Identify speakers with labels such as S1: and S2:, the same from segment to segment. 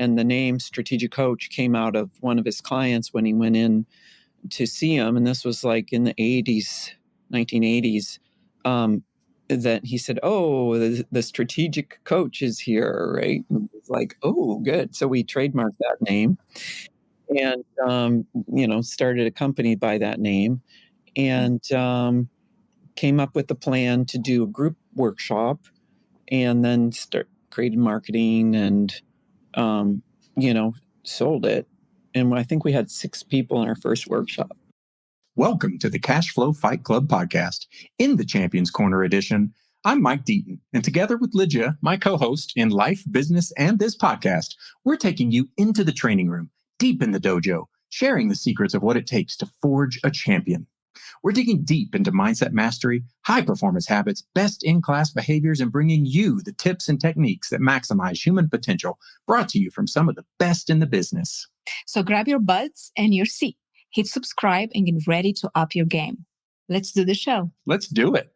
S1: And the name strategic coach came out of one of his clients when he went in to see him. And this was like in the 80s, 1980s, that he said, "Oh, the strategic coach is here," right? And it was like, "Oh, good." So we trademarked that name and, started a company by that name and came up with a plan to do a group workshop and then created marketing and, sold it. And I think we had 6 people in our first workshop.
S2: Welcome to the Cashflow Fight Club podcast. In the Champions Corner edition, I'm Mike Deaton, and together with Lydia, my co-host in life, business, and this podcast, we're taking you into the training room, deep in the dojo, sharing the secrets of what it takes to forge a champion. We're digging deep into mindset mastery, high-performance habits, best-in-class behaviors, and bringing you the tips and techniques that maximize human potential, brought to you from some of the best in the business.
S3: So grab your buds and your seat. Hit subscribe and get ready to up your game. Let's do the show.
S2: Let's do it.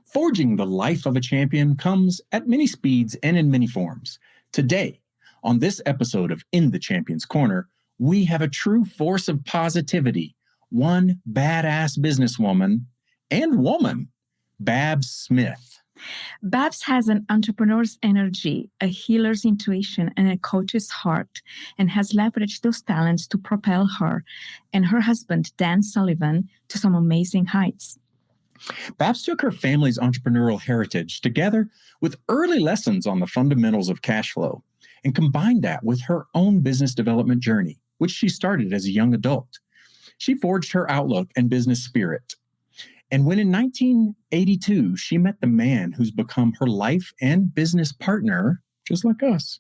S2: Forging the life of a champion comes at many speeds and in many forms. Today, on this episode of In the Champions Corner, we have a true force of positivity, one badass businesswoman and woman, Babs Smith.
S3: Babs has an entrepreneur's energy, a healer's intuition, and a coach's heart, and has leveraged those talents to propel her and her husband, Dan Sullivan, to some amazing heights.
S2: Babs took her family's entrepreneurial heritage together with early lessons on the fundamentals of cash flow and combined that with her own business development journey, which she started as a young adult. She forged her outlook and business spirit. And when in 1982, she met the man who's become her life and business partner, just like us,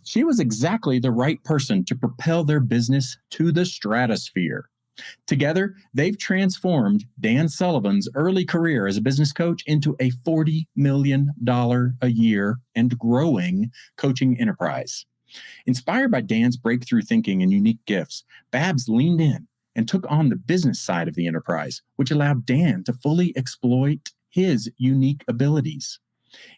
S2: she was exactly the right person to propel their business to the stratosphere. Together, they've transformed Dan Sullivan's early career as a business coach into a $40 million a year and growing coaching enterprise. Inspired by Dan's breakthrough thinking and unique gifts, Babs leaned in and took on the business side of the enterprise, which allowed Dan to fully exploit his unique abilities.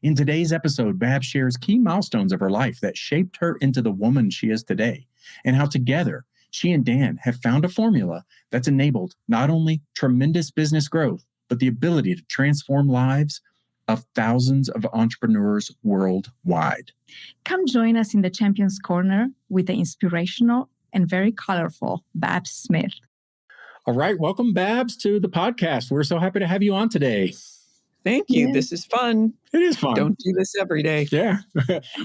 S2: In today's episode, Babs shares key milestones of her life that shaped her into the woman she is today, and how together she and Dan have found a formula that's enabled not only tremendous business growth, but the ability to transform lives of thousands of entrepreneurs worldwide.
S3: Come join us in the Champions Corner with the inspirational and very colorful Babs Smith.
S2: All right. Welcome, Babs, to the podcast. We're so happy to have you on today.
S1: Thank you.
S3: Yeah.
S1: This is fun.
S2: It is fun.
S1: Don't do this every day.
S2: Yeah,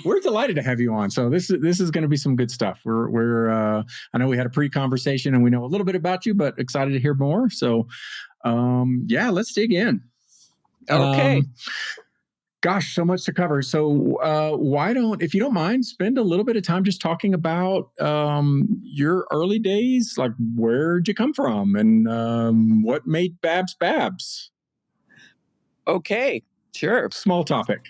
S2: we're delighted to have you on. So this is going to be some good stuff. I know we had a pre-conversation and we know a little bit about you, but excited to hear more. So, let's dig in.
S1: Okay.
S2: Gosh, so much to cover. So why don't, if you don't mind, spend a little bit of time just talking about your early days, like where'd you come from and what made Babs Babs?
S1: Okay, sure.
S2: Small topic.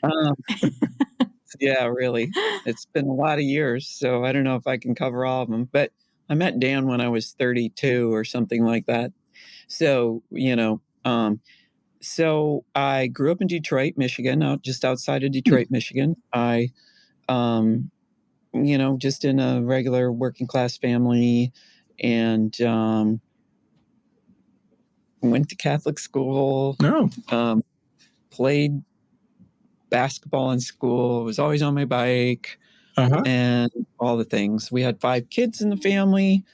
S1: Yeah, really. It's been a lot of years, so I don't know if I can cover all of them. But I met Dan when I was 32 or something like that. So, so I grew up in Detroit, Michigan, just outside of Detroit, Michigan. I, just in a regular working class family and went to Catholic school.
S2: No.
S1: Played basketball in school, was always on my bike, and all the things. We had 5 kids in the family,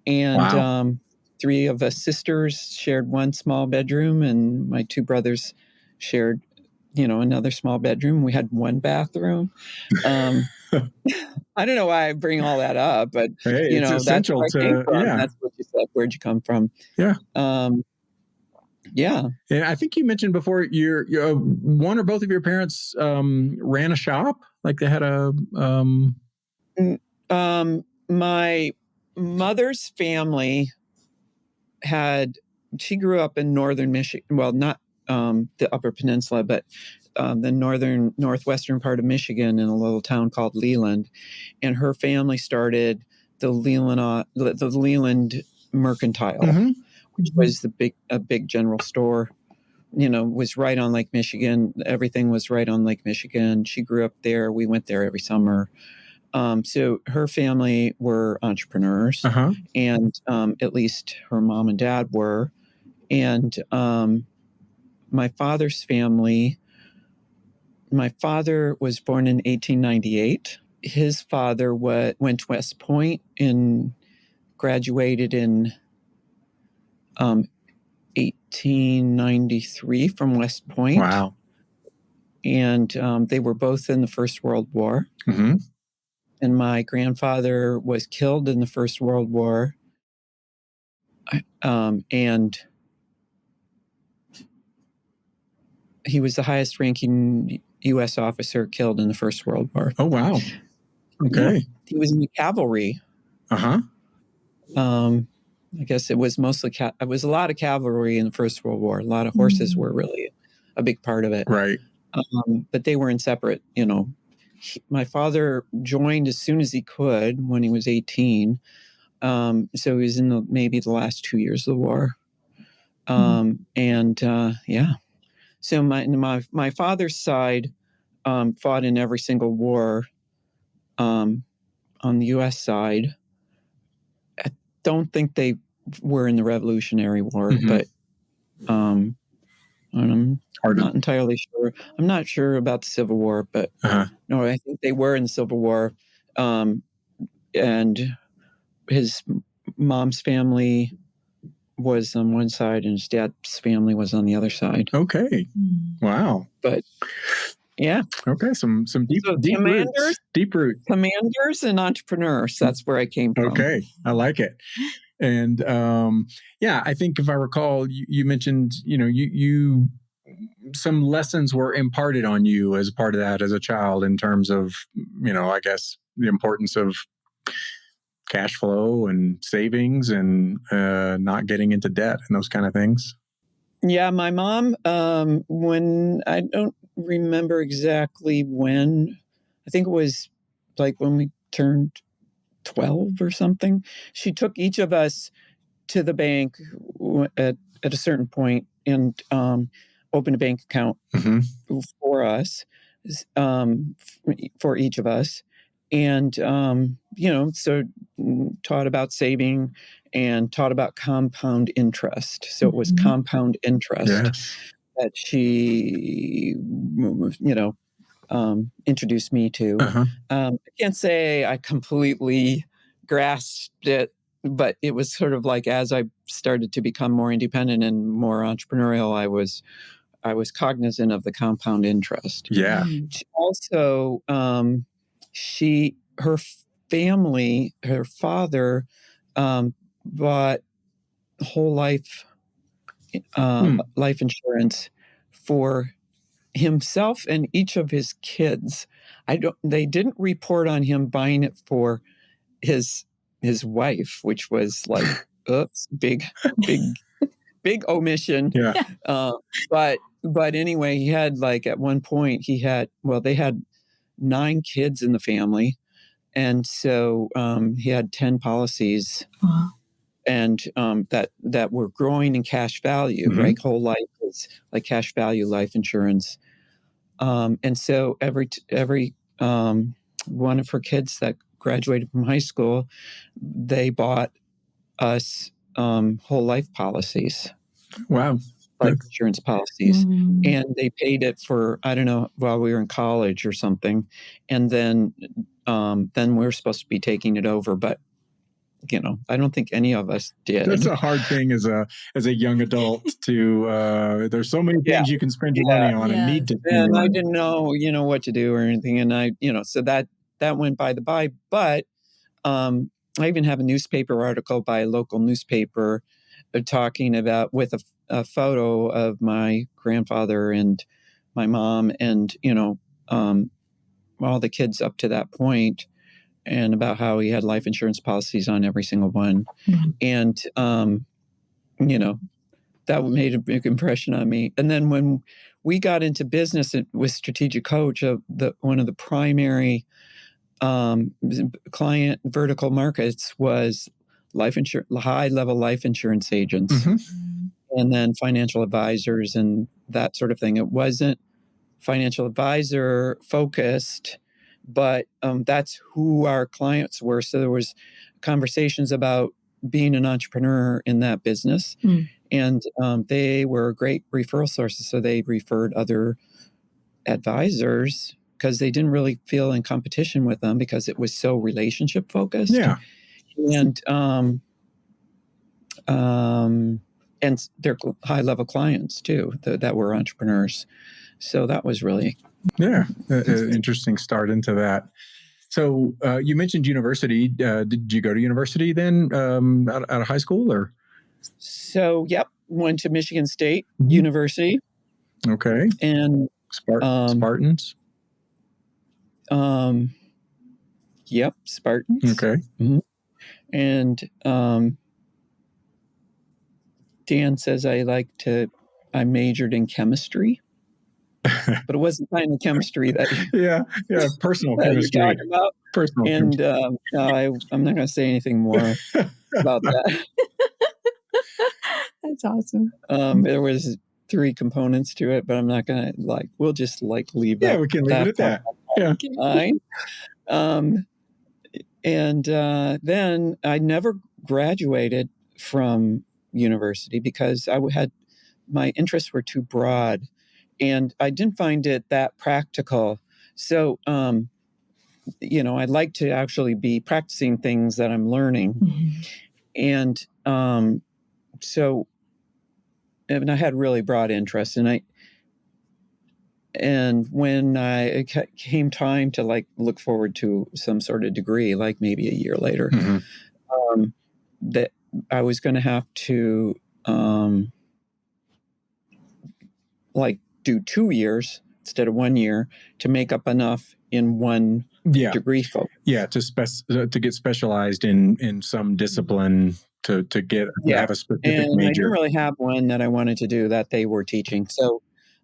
S1: and 3 of us sisters shared one small bedroom, and my 2 brothers shared, another small bedroom. We had 1 bathroom. I don't know why I bring all that up, but
S2: hey, it's essential
S1: that's where I came from.
S2: Yeah.
S1: That's what you said. Where'd you come from?
S2: Yeah.
S1: Yeah.
S2: And I think you mentioned before your one or both of your parents ran a shop, like they had a.
S1: My mother's family she grew up in northern Michigan. Well, not the Upper Peninsula, but the northwestern part of Michigan in a little town called Leland, and her family started the Leland Mercantile,
S2: Mm-hmm.
S1: which was a big general store. Was right on Lake Michigan. Everything was right on Lake Michigan. She grew up there. We went there every summer. So her family were entrepreneurs,
S2: Uh-huh.
S1: and at least her mom and dad were. And my father's family, my father was born in 1898. His father went to West Point and graduated in 1893 from West Point.
S2: Wow.
S1: And they were both in the First World War.
S2: Mm-hmm.
S1: And my grandfather was killed in the First World War. And he was the highest ranking U.S. officer killed in the First World War.
S2: Oh, wow. Okay.
S1: Yeah, he was in the cavalry.
S2: Uh-huh.
S1: I guess it was mostly, it was a lot of cavalry in the First World War. A lot of horses were really a big part of it.
S2: Right.
S1: But they were in separate, my father joined as soon as he could when he was 18. So he was in maybe the last 2 years of the war. Yeah. So my father's side fought in every single war on the U.S. side. I don't think they were in the Revolutionary War, but I'm not entirely sure. I'm not sure about the Civil War, but no, I think they were in the Civil War. And his mom's family was on one side and his dad's family was on the other side.
S2: Okay. Wow.
S1: But yeah.
S2: Okay. Some deep roots. Deep roots.
S1: Commanders and entrepreneurs. That's where I came from.
S2: Okay. I like it. And I think if I recall, you mentioned, you some lessons were imparted on you as part of that as a child in terms of, I guess the importance of cash flow and savings and not getting into debt and those kind of things.
S1: Yeah, my mom, when I don't remember exactly when, I think it was like when we turned 12 or something, she took each of us to the bank at a certain point and opened a bank account for us, for each of us. And, so taught about saving and taught about compound interest. So it was compound interest that she, introduced me to. I can't say I completely grasped it, but it was sort of like as I started to become more independent and more entrepreneurial, I was cognizant of the compound interest.
S2: Yeah.
S1: Also, her family, her father, bought whole life insurance for himself and each of his kids. They didn't report on him buying it for his wife, which was like, oops, big omission.
S2: Yeah.
S1: But anyway, he had at one point they had 9 kids in the family. And so he had 10 policies and that were growing in cash value, right? Whole life is like cash value life insurance. And so every one of her kids that graduated from high school, they bought us whole life policies.
S2: Wow.
S1: Life insurance policies. And they paid it for, I don't know, while we were in college or something. And then we were supposed to be taking it over, but I don't think any of us did.
S2: That's a hard thing as a young adult to, there's so many things you can spend your money on and need to.
S1: And I didn't know, what to do or anything. And I, so that went by the by, but I even have a newspaper article by a local newspaper talking about with a photo of my grandfather and my mom and, all the kids up to that point, and about how he had life insurance policies on every single one. And, that made a big impression on me. And then when we got into business with Strategic Coach. One of the primary client vertical markets was high-level life insurance agents, and then financial advisors and that sort of thing. It wasn't financial advisor focused, but that's who our clients were. So there was conversations about being an entrepreneur in that business. And they were great referral sources. So they referred other advisors because they didn't really feel in competition with them because it was so relationship focused.
S2: Yeah.
S1: And they're high level clients too that were entrepreneurs. So that was really
S2: interesting start into that. So you mentioned university. Did you go to university then out of high school or?
S1: So, yep, went to Michigan State University.
S2: Okay.
S1: And
S2: Spartans?
S1: Yep, Spartans.
S2: Okay.
S1: And Dan says I majored in chemistry, but it wasn't kind of chemistry that
S2: personal
S1: that
S2: chemistry.
S1: you're talking about.
S2: Personal
S1: and
S2: chemistry.
S1: I'm not going to say anything more about that.
S3: That's awesome.
S1: There was 3 components to it, but I'm not going to we'll just leave that.
S2: Yeah, we can leave it at that. Yeah.
S1: Fine. And then I never graduated from university because my interests were too broad and I didn't find it that practical. So, I'd like to actually be practicing things that I'm learning. And and I had really broad interests, and when it came time to look forward to some sort of degree, maybe a year later, that I was going to have to do 2 years instead of 1 year to make up enough in one degree focus.
S2: Yeah, to get specialized in some discipline to have a specific major.
S1: And I didn't really have one that I wanted to do that they were teaching. So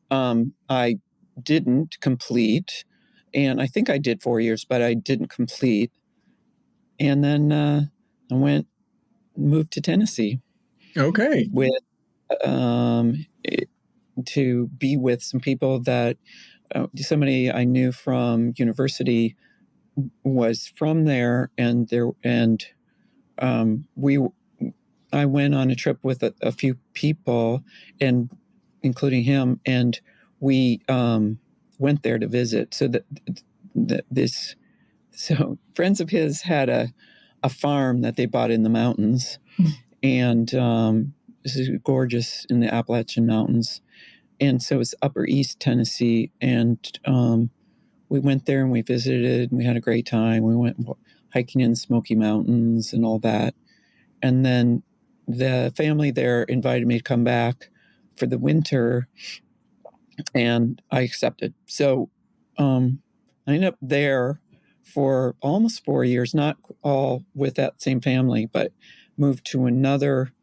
S1: I didn't complete, and I think I did 4 years, but I didn't complete. And then I moved to Tennessee.
S2: Okay.
S1: With to be with some people that somebody I knew from university was from there, I went on a trip with a few people, and including him, and we went there to visit. So friends of his had a farm that they bought in the mountains, and this is gorgeous in the Appalachian Mountains, and so it's Upper East Tennessee, and we went there and we visited and we had a great time. We went hiking in the Smoky Mountains and all that, and then the family there invited me to come back for the winter, and I accepted. So I ended up there for almost 4 years, not all with that same family, but moved to another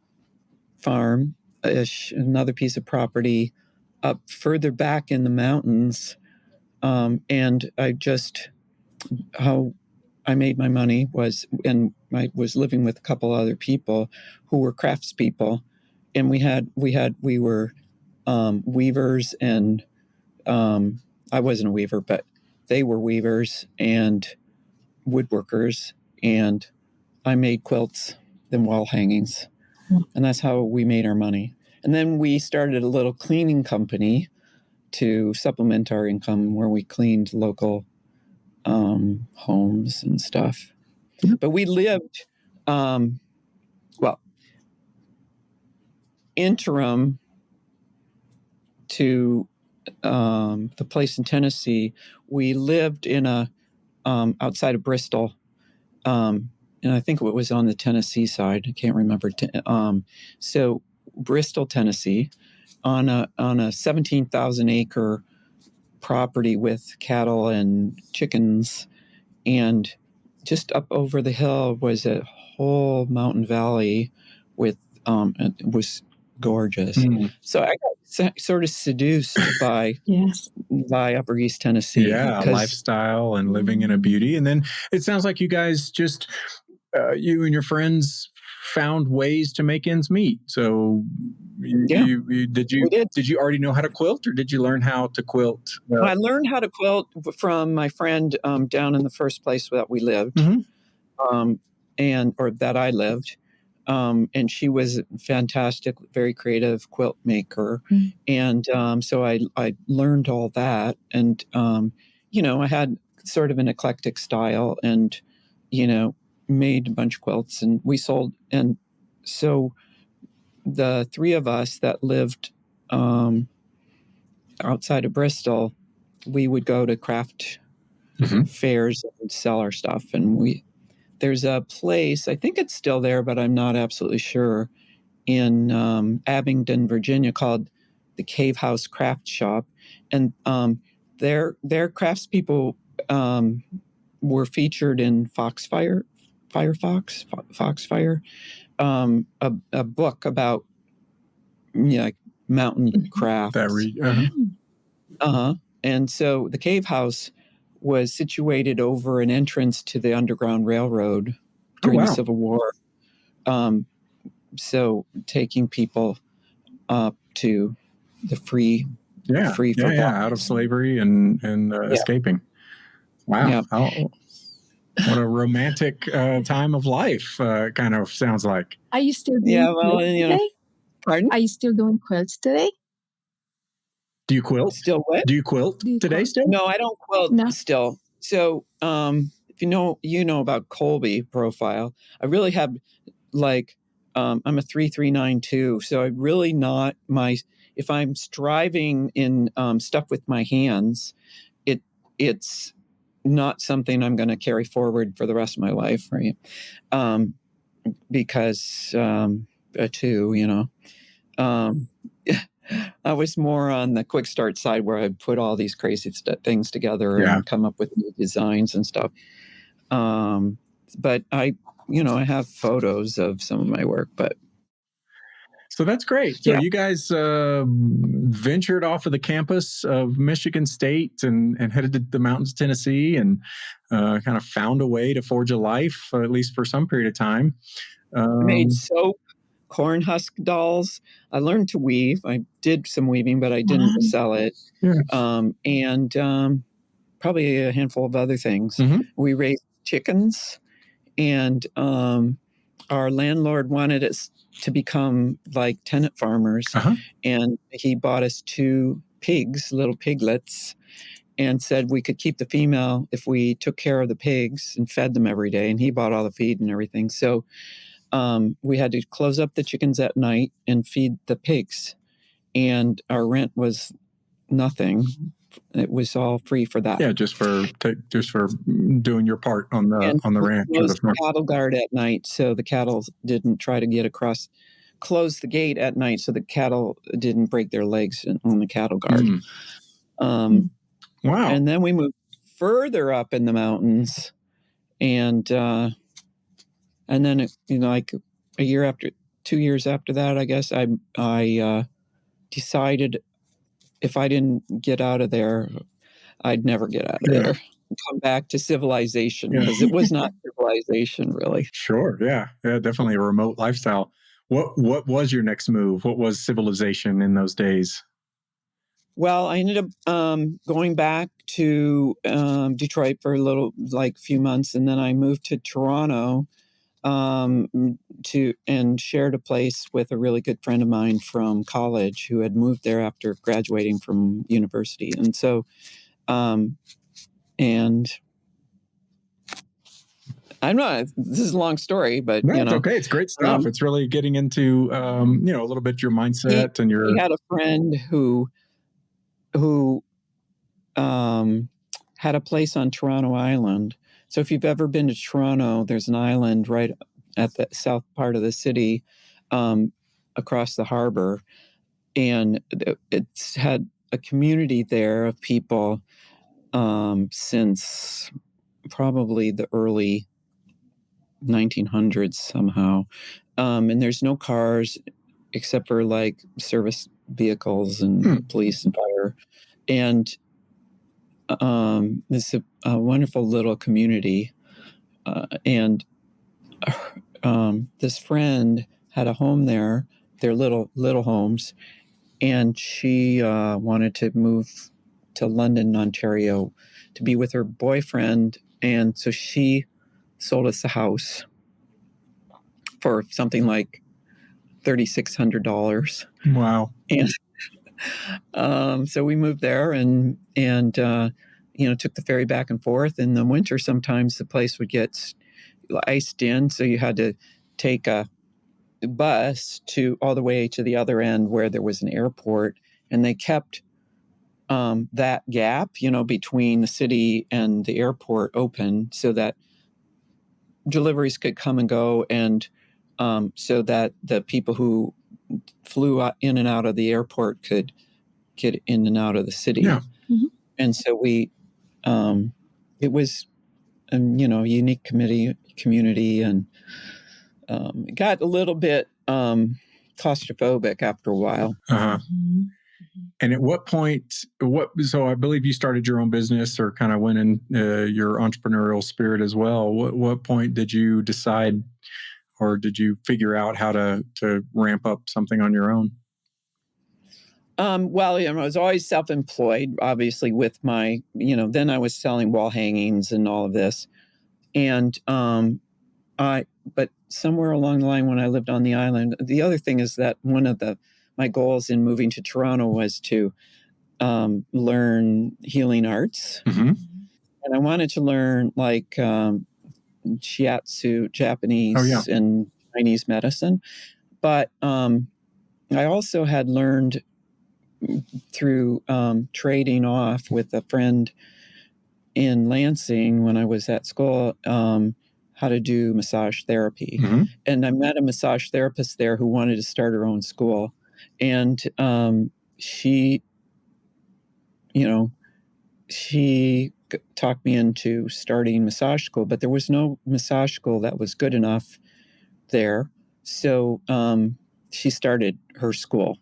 S1: farm, another piece of property up further back in the mountains. And how I made my money was, and I was living with a couple other people who were craftspeople, and we were weavers, and I wasn't a weaver, but they were weavers and woodworkers, and I made quilts and wall hangings, and that's how we made our money. And then we started a little cleaning company to supplement our income, where we cleaned local homes and stuff. But we lived, interim to the place in Tennessee. We lived in outside of Bristol, and I think it was on the Tennessee side. I can't remember. So Bristol, Tennessee, on a 17,000 acre property with cattle and chickens, and just up over the hill was a whole mountain valley with it was gorgeous.
S2: Mm.
S1: So I got sort of seduced by
S3: Yes.
S1: Upper East Tennessee.
S2: Yeah,
S1: 'cause-
S2: lifestyle and living in a beauty. And then it sounds like you guys just, you and your friends found ways to make ends meet. So
S1: Yeah. We
S2: did you already know how to quilt, or did you learn how to quilt?
S1: I learned how to quilt from my friend down in the first place that we lived, or that I lived. And she was a fantastic, very creative quilt maker. And so I learned all that. And, I had sort of an eclectic style and, made a bunch of quilts, and we sold. And so the three of us that lived outside of Bristol, we would go to craft fairs and sell our stuff. And there's a place, I think it's still there, but I'm not absolutely sure, in Abingdon, Virginia, called the Cave House Craft Shop. And their craftspeople were featured in Foxfire, a book about like mountain crafts. And so the Cave House was situated over an entrance to the Underground Railroad during the Civil War. So taking people up to the free
S2: out of slavery and escaping. Wow. Yeah. What a romantic time of life, kind of sounds like.
S3: Are you still doing quilts today?
S1: Pardon?
S3: Are you still doing quilts today?
S2: Do you quilt?
S1: Still what?
S2: Do you quilt today still?
S1: No, I don't quilt still. So if you know about Colby profile, I really have I'm a 3392. So I really if I'm striving in stuff with my hands, it's not something I'm going to carry forward for the rest of my life, right? Because I was more on the quick start side, where I'd put all these crazy things together and come up with new designs and stuff. But I have photos of some of my work, but.
S2: So that's great. So you guys ventured off of the campus of Michigan State and headed to the mountains of Tennessee, and kind of found a way to forge a life, at least for some period of time.
S1: I made soap, corn husk dolls. I learned to weave. I did some weaving, but I didn't sell it. And probably a handful of other things. We raised chickens, and our landlord wanted us to become like tenant farmers. And he bought us 2 pigs, little piglets, and said we could keep the female if we took care of the pigs and fed them every day. And he bought all the feed and everything. So we had to close up the chickens at night and feed the pigs. And our rent was nothing. It was all free for that.
S2: Yeah, just for doing your part on the ranch.
S1: It was cattle guard at night, so the cattle didn't try to get across. Close the gate at night so the cattle didn't break their legs on the cattle guard.
S2: Wow!
S1: And then we moved further up in the mountains, and then like 2 years after that, I guess I decided if I didn't get out of there, I'd never get out of there. Come back to civilization, because it was not civilization, really.
S2: Sure. Yeah. Definitely a remote lifestyle. What was your next move? What was civilization in those days?
S1: Well, I ended up going back to Detroit for few months, and then I moved to Toronto and shared a place with a really good friend of mine from college who had moved there after graduating from university. And so, and this is a long story, but
S2: it's okay. It's great stuff. It's really getting into, a little bit your mindset and your.
S1: He had a friend who had a place on Toronto Island. So if you've ever been to Toronto, there's an island right at the south part of the city, across the harbor. And it's had a community there of people since probably the early 1900s somehow. And there's no cars. except for like service vehicles and police and fire. And it's a wonderful little community. And this friend had a home there, their little homes, and she wanted to move to London, Ontario, to be with her boyfriend. And so she sold us a house for something like $3,600.
S2: Wow.
S1: And so we moved there and took the ferry back and forth. In the winter, sometimes the place would get iced in, so you had to take a bus to all the way to the other end where there was an airport, and they kept that gap, between the city and the airport open so that deliveries could come and go, and so that the people who flew in and out of the airport could get in and out of the city.
S2: Yeah.
S3: Mm-hmm.
S1: And so it was a unique community, and it got a little bit claustrophobic after a while.
S2: Uh-huh.
S3: Mm-hmm.
S2: And at what point, so I believe you started your own business or kind of went in your entrepreneurial spirit as well. What point did you decide, or did you figure out how to ramp up something on your own?
S1: Well, I was always self-employed, obviously, with my, then I was selling wall hangings and all of this. And but somewhere along the line when I lived on the island, the other thing is that one of my goals in moving to Toronto was to learn healing arts.
S2: Mm-hmm.
S1: And I wanted to learn like shiatsu, Japanese and Chinese medicine. But I also had learned through trading off with a friend in Lansing when I was at school, how to do massage therapy.
S2: Mm-hmm.
S1: And I met a massage therapist there who wanted to start her own school. And she talked me into starting massage school, but there was no massage school that was good enough there. So she started her school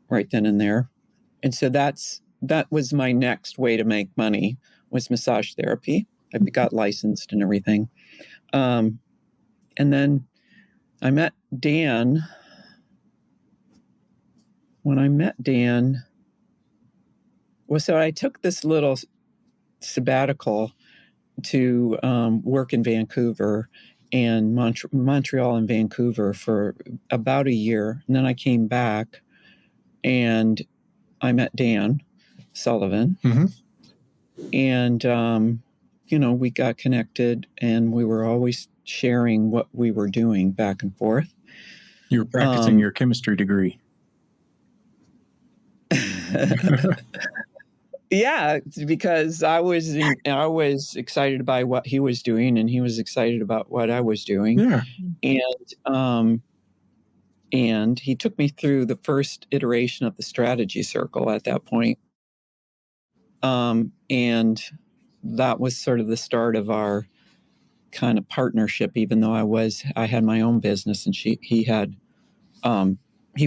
S1: right then and there. And so that was my next way to make money, was massage therapy. I got licensed and everything. And then I met Dan. When I met Dan, so I took this little sabbatical to work in Vancouver and Montreal and Vancouver for about a year. And then I came back and I met Dan Sullivan.
S2: Mm-hmm.
S1: And, we got connected, and we were always sharing what we were doing back and forth.
S2: You were practicing your chemistry degree.
S1: Yeah, because I was excited by what he was doing, and he was excited about what I was doing.
S2: Yeah.
S1: And he took me through the first iteration of the strategy circle at that point. And that was sort of the start of our kind of partnership, even though I had my own business, and he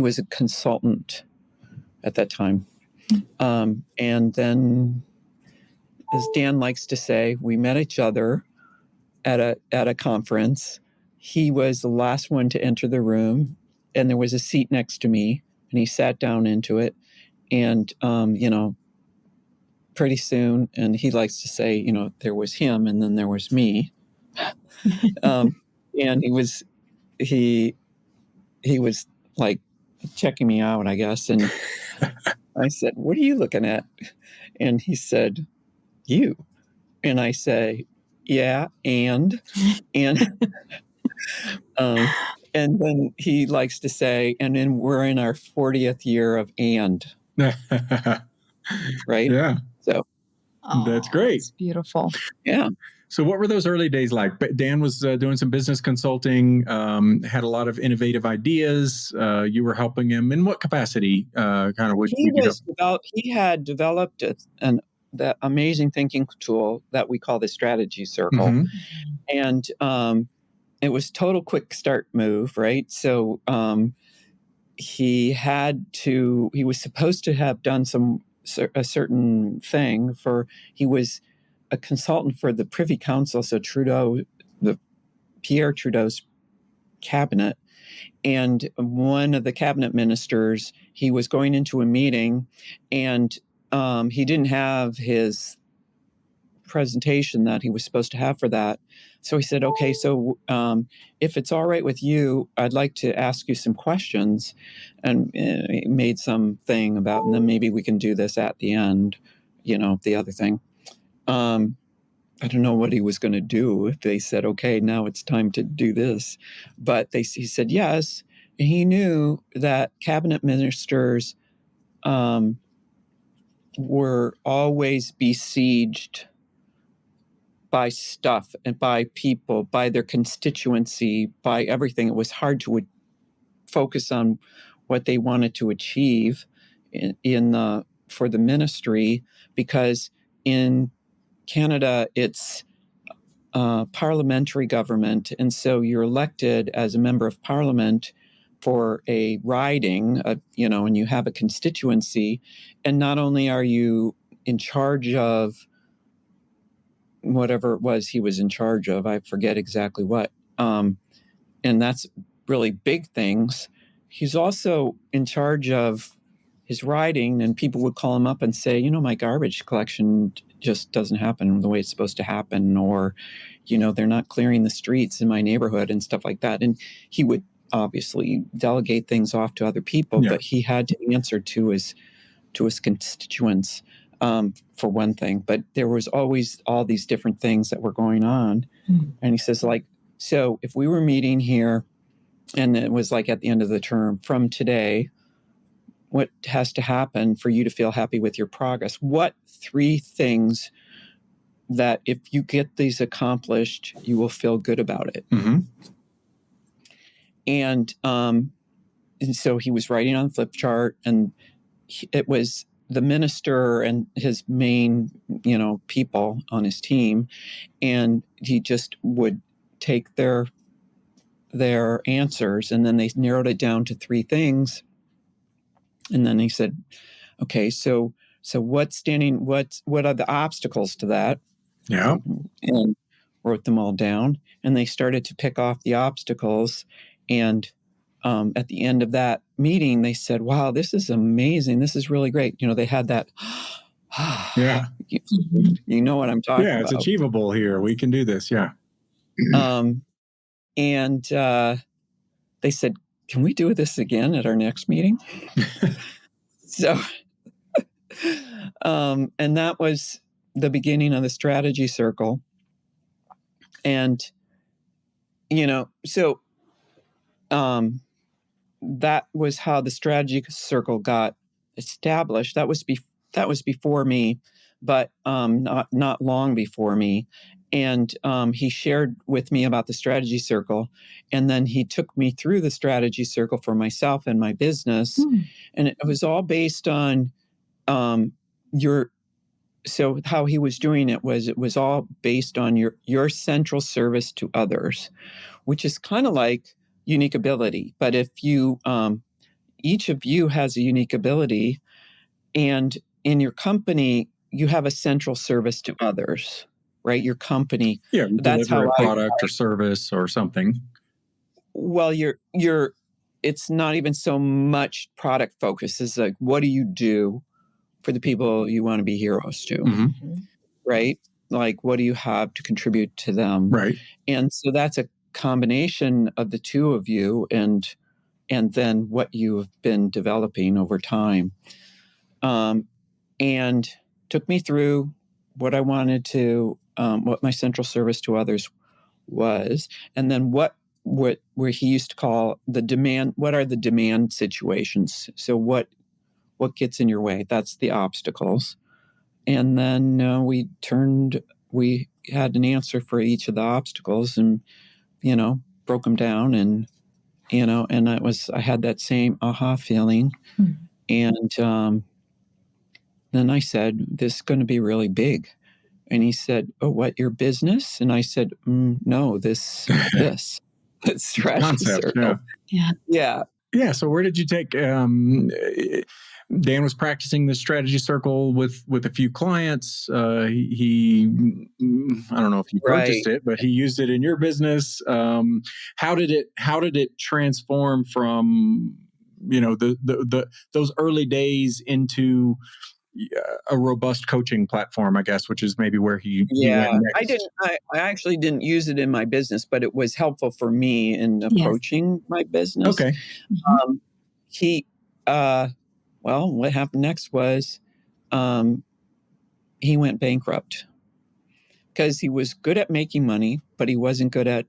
S1: was a consultant at that time. And then, as Dan likes to say, we met each other at a conference. He was the last one to enter the room, and there was a seat next to me, and he sat down into it. And, pretty soon, and he likes to say, there was him and then there was me. And he was like checking me out, I guess. And I said, "What are you looking at?" And he said, "You." And I say, "Yeah, and and then he likes to say, and then we're in our 40th year of and. Right?
S2: Yeah.
S1: So
S2: that's great.
S3: It's beautiful.
S1: Yeah.
S2: So what were those early days like? Dan was doing some business consulting, had a lot of innovative ideas. You were helping him. In what capacity kind of would you help?
S1: He had developed that amazing thinking tool that we call the strategy circle.
S2: Mm-hmm.
S1: And it was total quick start move, right? So he was supposed to have done a certain thing he was a consultant for the Privy Council, so Pierre Trudeau's cabinet. And one of the cabinet ministers, he was going into a meeting, and he didn't have his presentation that he was supposed to have for that. So he said, okay, so if it's all right with you, I'd like to ask you some questions, and he made something about, and then maybe we can do this at the end, the other thing. I don't know what he was going to do if they said, okay, now it's time to do this. But he said yes. And he knew that cabinet ministers were always besieged by stuff and by people, by their constituency, by everything. It was hard to focus on what they wanted to achieve for the ministry, because in Canada, it's parliamentary government. And so you're elected as a member of parliament for a riding, and you have a constituency. And not only are you in charge of whatever it was he was in charge of, I forget exactly what, and that's really big things. He's also in charge of his riding, and people would call him up and say, my garbage collection just doesn't happen the way it's supposed to happen, or, they're not clearing the streets in my neighborhood and stuff like that. And he would obviously delegate things off to other people, but he had to answer to his constituents, for one thing. But there was always all these different things that were going on. Mm-hmm. And he says, so if we were meeting here and it was at the end of the term, from today, what has to happen for you to feel happy with your progress? What 3 things that if you get these accomplished, you will feel good about it? Mm-hmm. And so he was writing on a flip chart, and it was the minister and his main, people on his team, and he just would take their answers, and then they narrowed it down to 3 things. And then he said, okay, so what are the obstacles to that?
S2: Yeah.
S1: And wrote them all down, and they started to pick off the obstacles. And at the end of that meeting, they said, wow, this is amazing. This is really great. They had that,
S2: yeah.
S1: You know what I'm talking about.
S2: Yeah, it's achievable here. We can do this. Yeah.
S1: And they said, can we do this again at our next meeting? So, and that was the beginning of the strategy circle. And, so that was how the strategy circle got established. That was before me, but not long before me. And he shared with me about the strategy circle, and then he took me through the strategy circle for myself and my business. And it was all based on so how he was doing it was all based on your central service to others, which is kind of like unique ability. But if you, each of you has a unique ability, and in your company, you have a central service to others, right? Your company.
S2: Yeah. That's how a product or service or something.
S1: Well, it's not even so much product focus. It's like, what do you do for the people you want to be heroes to? Mm-hmm. Right? Like, what do you have to contribute to them?
S2: Right.
S1: And so that's a combination of the two of you, and then what you've been developing over time. And took me through what I wanted to, what my central service to others was, and then where he used to call the demand. What are the demand situations? So what gets in your way? That's the obstacles. And then we had an answer for each of the obstacles, and broke them down, and and I had that same aha feeling. And then I said, this is going to be really big. And he said, oh, what, your business? And I said, no, this strategy circle.
S3: Yeah.
S2: Yeah. So where did you take, Dan was practicing the strategy circle with a few clients. I don't know if he
S1: Right.
S2: purchased it, but he used it in your business. How did it transform from, those early days into a robust coaching platform, I guess, which is maybe where he went
S1: Yeah,
S2: next?
S1: I actually didn't use it in my business, but it was helpful for me in
S3: Yes.
S1: approaching my business.
S2: Okay.
S3: Mhm.
S1: Um, he, well, what happened next was, um, he went bankrupt because he was good at making money, but he wasn't good at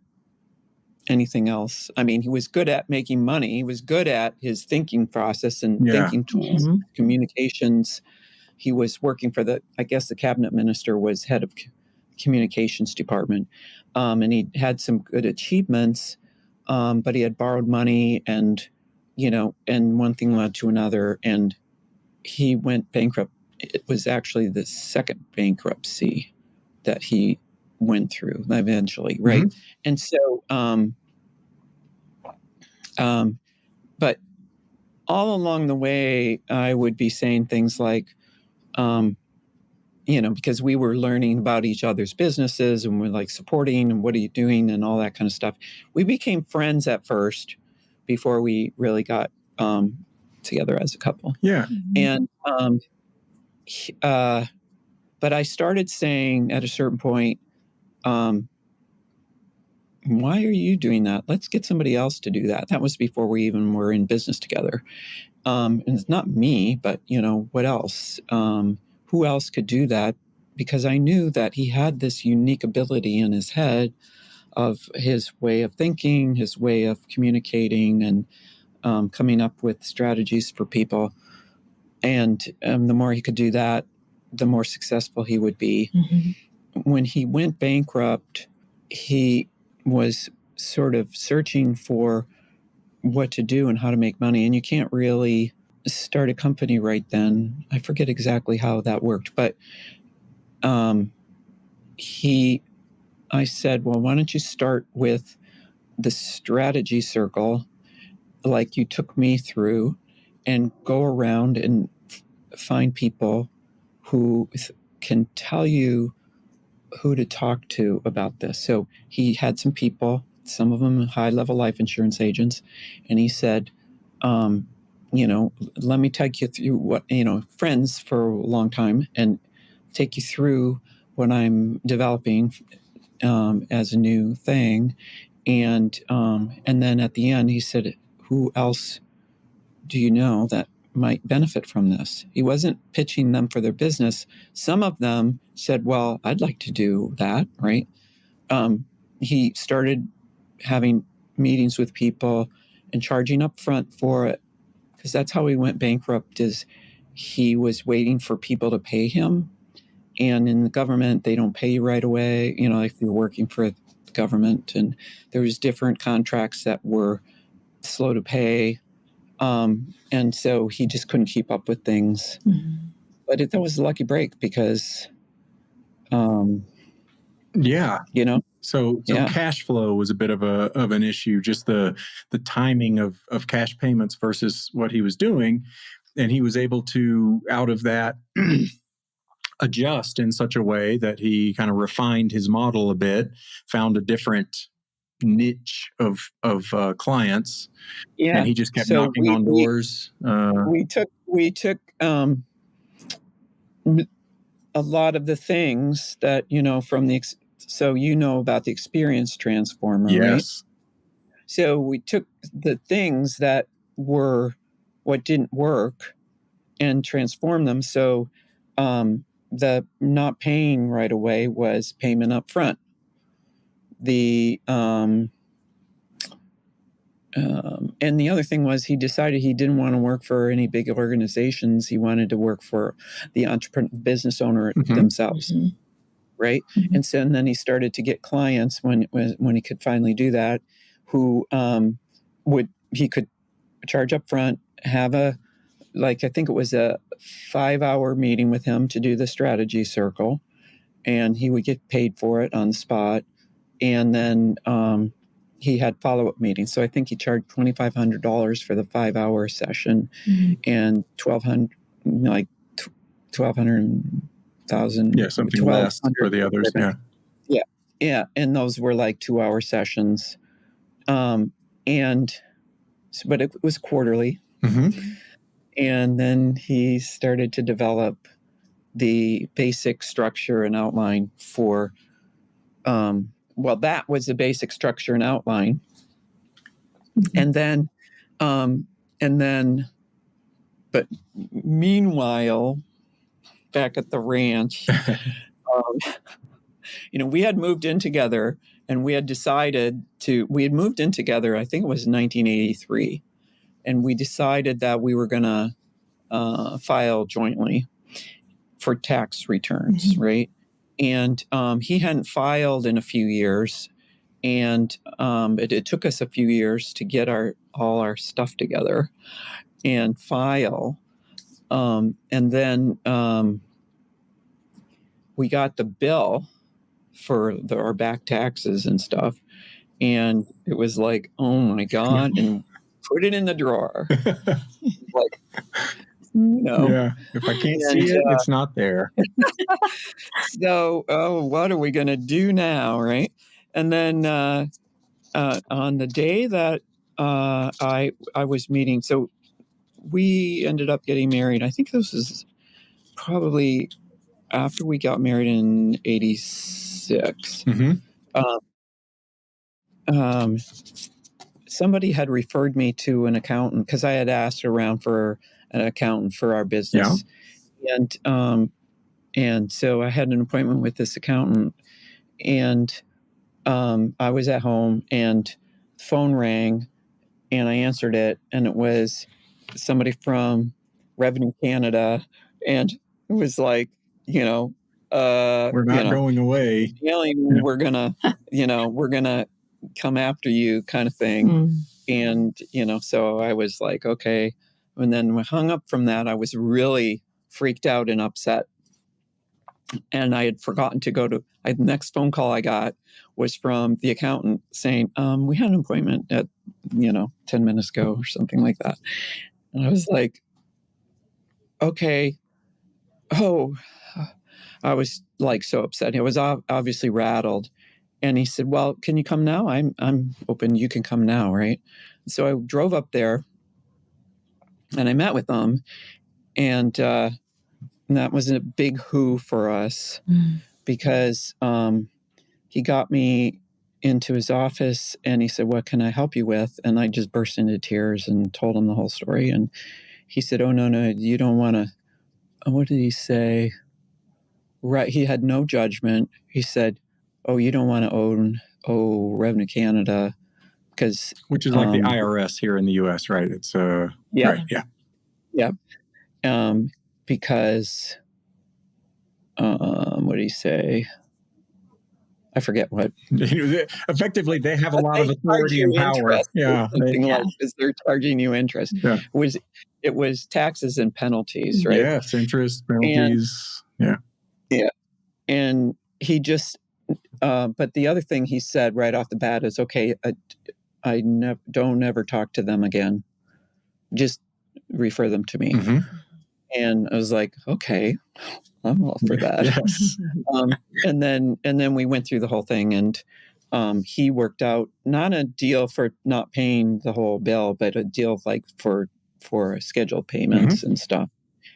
S1: anything else. I mean, he was good at making money. He was good at his thinking process and
S2: Yeah.
S1: thinking tools,
S3: Mhm.
S1: communications. He was working for I guess the cabinet minister was head of communications department. And he had some good achievements, but he had borrowed money and, and one thing led to another. And he went bankrupt. It was actually the second bankruptcy that he went through eventually. Right.
S2: Mhm.
S1: And so, um, but all along the way, I would be saying things like, um, because we were learning about each other's businesses and we're like supporting and what are you doing and all that kind of stuff. We became friends at first before we really got together as a couple.
S2: Yeah.
S1: And, but I started saying at a certain point, um, why are you doing that? Let's get somebody else to do that. That was before we even were in business together. And it's not me, but what else? Who else could do that? Because I knew that he had this unique ability in his head of his way of thinking, his way of communicating, and coming up with strategies for people. And the more he could do that, the more successful he would be.
S3: Mhm.
S1: When he went bankrupt, he was sort of searching for what to do and how to make money. And you can't really start a company right then. I forget exactly how that worked, but um, I said, well, why don't you start with the strategy circle like you took me through and go around and find people who can tell you who to talk to about this. So he had some people, some of them high level life insurance agents, and he said, um, let me take you through what, friends for a long time and take you through what I'm developing as a new thing. And then at the end, he said, who else do you know that might benefit from this? He wasn't pitching them for their business. Some of them said, well, I'd like to do that, right? He started having meetings with people and charging up front for it because that's how he went bankrupt is he was waiting for people to pay him. And in the government, they don't pay you right away, if you're working for the government. And there was different contracts that were slow to pay. And so he just couldn't keep up with things.
S3: Mhm.
S1: But that was a lucky break because,
S2: Yeah. So
S1: yeah.
S2: cash flow was a bit of an issue, just the timing of cash payments versus what he was doing. And he was able to, out of that, adjust in such a way that he kind of refined his model a bit, found a different niche of clients,
S1: Yeah.
S2: and he just kept
S1: So
S2: knocking on doors.
S1: we took a lot of the things that from so about the experience transformer, right?
S2: Yes.
S1: So we took the things that were what didn't work and transformed them. So the not paying right away was payment up front. The and the other thing was he decided he didn't want to work for any big organizations. He wanted to work for the business owner themselves, right? And then he started to get clients when he could finally do that, who he could charge up front, have I think it was a 5-hour meeting with him to do the strategy circle, and he would get paid for it on the spot. And then he had follow-up meetings. So I think he charged $2,500 for the 5-hour session, and 12,000,
S2: Yeah, something less for the others. Yeah.
S1: Yeah. And those were like 2-hour sessions. But it was quarterly. And then he started to develop the basic structure and outline for, that was the basic structure and outline. And then, but meanwhile, back at the ranch, we had moved in together, and we had moved in together, I think it was 1983. And we decided that we were going to file jointly for tax returns, right? And he hadn't filed in a few years. And it took us a few years to get all our stuff together and file. And then we got the bill for our back taxes and stuff. And it was like, oh my God, and put it in the drawer. Like,
S2: Yeah, if I can't see it, it's not there.
S1: So, what are we going to do now, right? And then on the day that I was meeting, so we ended up getting married. I think this is probably after we got married in 86. Somebody had referred me to an accountant because I had asked around for an accountant for our business. And so I had an appointment with this accountant, and I was at home, and the phone rang, and I answered it, and it was somebody from Revenue Canada, and it was like, we're
S2: not going away.
S1: We're gonna, we're gonna come after you, kind of thing. And so I was like, okay. And then we hung up from that. I was really freaked out and upset. And I had forgotten to go to, the next phone call I got was from the accountant saying, we had an appointment at, 10 minutes ago or something like that. And I was like, okay. Oh, I was like so upset. I was obviously rattled. And he said, well, can you come now? I'm open. You can come now, right? So I drove up there and I met with them. And that was a big who for us because he got me into his office and he said, what can I help you with? And I just burst into tears and told him the whole story. And he said, oh, no, you don't want to. What did he say? Right. He had no judgment. He said, oh, you don't want to owe Revenue Canada because.
S2: Which is like the IRS here in the U.S., right? It's
S1: yeah.
S2: Right. Yeah.
S1: Yeah. Because what did he say? I forget what.
S2: Effectively, they have a lot of authority and power. Yeah,
S1: because they're charging you interest.
S2: Yeah.
S1: It was taxes and penalties, right?
S2: Yes, interest, penalties. Yeah.
S1: And he just. But the other thing he said right off the bat is, okay, I don't ever talk to them again. Just refer them to me. And I was like, okay, I'm all for that.
S2: Yes.
S1: And then we went through the whole thing, and he worked out not a deal for not paying the whole bill, but a deal like for scheduled payments and stuff.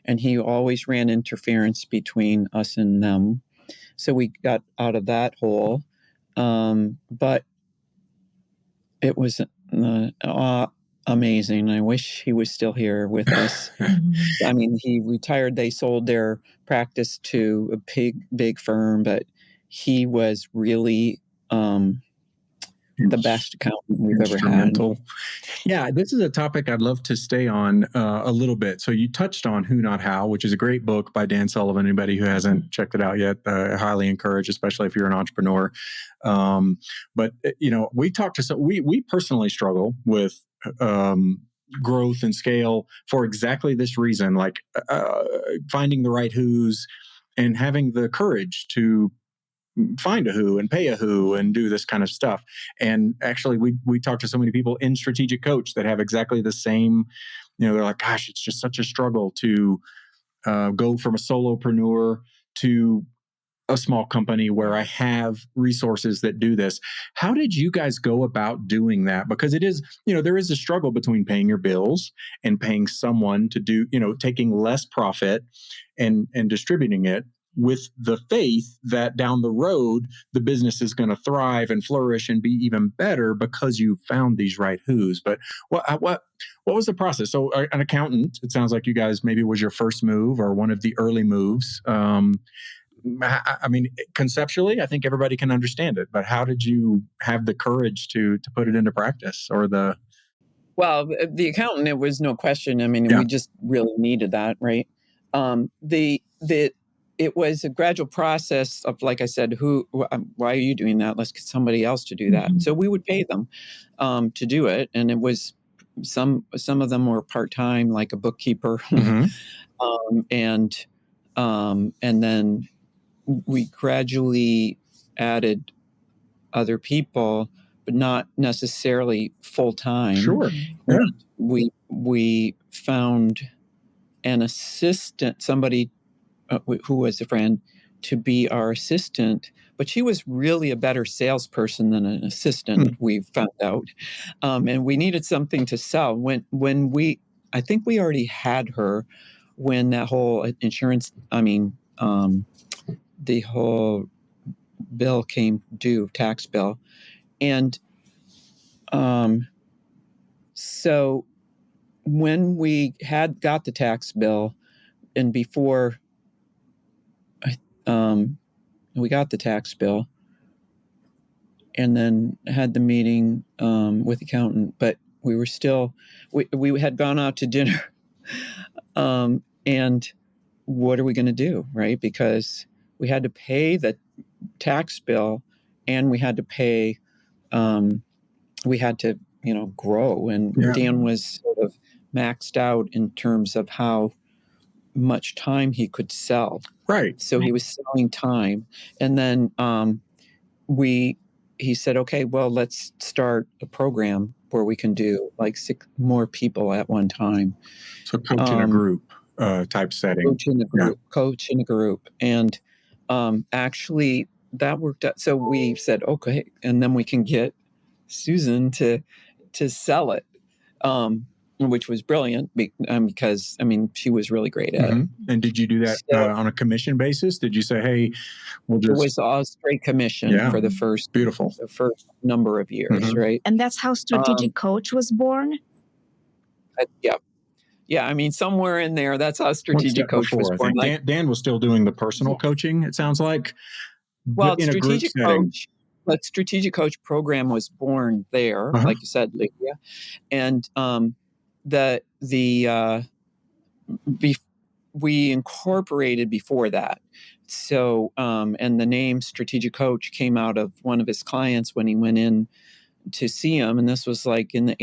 S1: And he always ran interference between us and them. So we got out of that hole. But it was amazing. I wish he was still here with us. I mean, he retired. They sold their practice to a big firm, but he was really the best accountant we've ever had.
S2: Yeah, this is a topic I'd love to stay on a little bit. So you touched on Who Not How, which is a great book by Dan Sullivan. Anybody who hasn't checked it out yet, I highly encourage, especially if you're an entrepreneur. But we talked to we personally struggle with growth and scale for exactly this reason, like finding the right who's and having the courage to find a who and pay a who and do this kind of stuff. And actually, we talk to so many people in Strategic Coach that have exactly the same, they're like, gosh, it's just such a struggle to go from a solopreneur to a small company where I have resources that do this. How did you guys go about doing that? Because it is, there is a struggle between paying your bills and paying someone to do, taking less profit and distributing it with the faith that down the road, the business is going to thrive and flourish and be even better because you found these right who's. But what was the process? So an accountant, it sounds like you guys maybe was your first move or one of the early moves. I mean, conceptually, I think everybody can understand it, but how did you have the courage to put it into practice
S1: Well, the accountant, it was no question. I mean,
S2: Yeah.
S1: we just really needed that, right? It was a gradual process of, like I said, why are you doing that? Let's get somebody else to do that.
S3: Mhm.
S1: So we would pay them to do it. And it was some of them were part-time, like a bookkeeper. And then we gradually added other people, but not necessarily full-time.
S2: Sure. Yeah.
S1: We found an assistant, somebody who was a friend, to be our assistant, but she was really a better salesperson than an assistant. We found out, and we needed something to sell. I think we already had her when that whole insurance. The whole bill came due, tax bill, and so when we had got the tax bill, and before we got the tax bill, and then had the meeting with the accountant, but we were still we had gone out to dinner, and what are we going to do, right? Because we had to pay the tax bill, and we had to pay. We had to, grow, and
S2: Yeah.
S1: Dan was sort of maxed out in terms of how much time he could sell.
S2: Right.
S1: So he was selling time, and then he said, okay, well, let's start a program where we can do like 6 more people at one time.
S2: So coach in a group type setting.
S1: Coach in a group. And actually that worked out. So we said, okay, and then we can get Susan to sell it, which was brilliant because, she was really great at it.
S2: And did you do that on a commission basis? Did you say, hey,
S1: it was all straight commission for the first number of years, right?
S3: And that's how Strategic Coach was born?
S1: Yeah. Somewhere in there, that's how Strategic Coach was born.
S2: Dan was still doing the personal coaching, it sounds like.
S1: Well, Strategic Coach program was born there, like you said, Lydia. And we incorporated before that. So, and the name Strategic Coach came out of one of his clients when he went in to see him. And this was like in the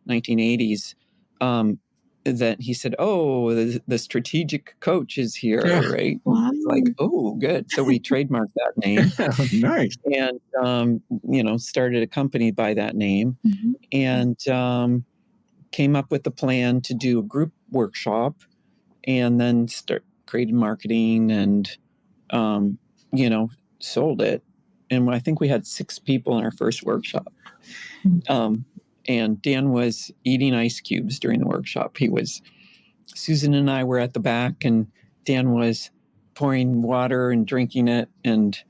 S1: 1980s, that he said, oh, the Strategic Coach is here, right?
S3: Wow.
S1: Like, oh, good. So we trademarked that name.
S2: Nice.
S1: And, started a company by that name, and came up with a plan to do a group workshop, and then created marketing and, sold it. And I think we had 6 people in our first workshop. And Dan was eating ice cubes during the workshop. Susan and I were at the back, and Dan was pouring water and drinking it and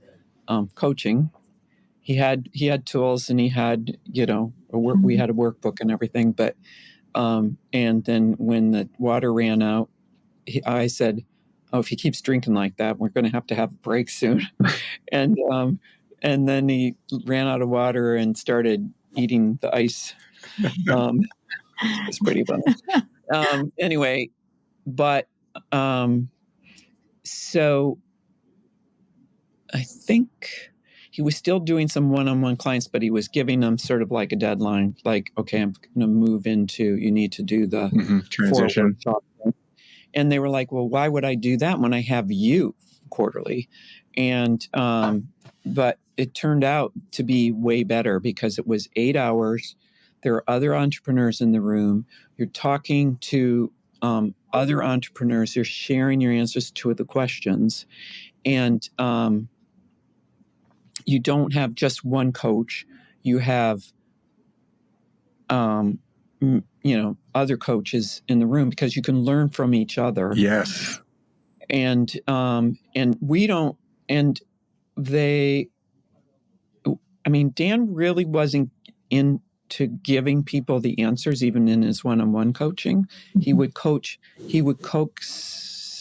S1: coaching. He had tools, and he had, we had a workbook and everything. But and then when the water ran out, I said, oh, if he keeps drinking like that, we're going to have a break soon. And then he ran out of water and started eating the ice. It's pretty funny. Anyway, but so I think he was still doing some one-on-one clients, but he was giving them sort of like a deadline, like, okay, I'm going to move into, you need to do the
S2: transition.
S1: And they were like, well, why would I do that when I have you? quarterly. And, but it turned out to be way better because it was 8 hours. There are other entrepreneurs in the room. You're talking to other entrepreneurs. You're sharing your answers to the questions. And you don't have just one coach. You have, other coaches in the room because you can learn from each other.
S2: Yes.
S1: And we don't, and they, Dan really wasn't into giving people the answers, even in his one-on-one coaching. He would coax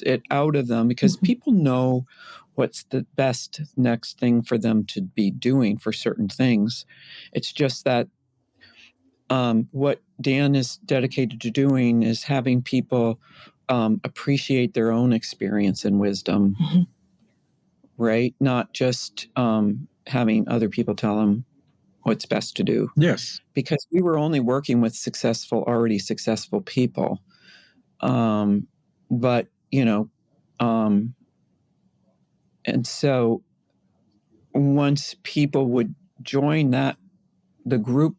S1: it out of them because people know what's the best next thing for them to be doing for certain things. It's just that what Dan is dedicated to doing is having people appreciate their own experience and wisdom, right? Not just having other people tell them what's best to do.
S2: Yes.
S1: Because we were only working with already successful people. But, and so once people would join the group,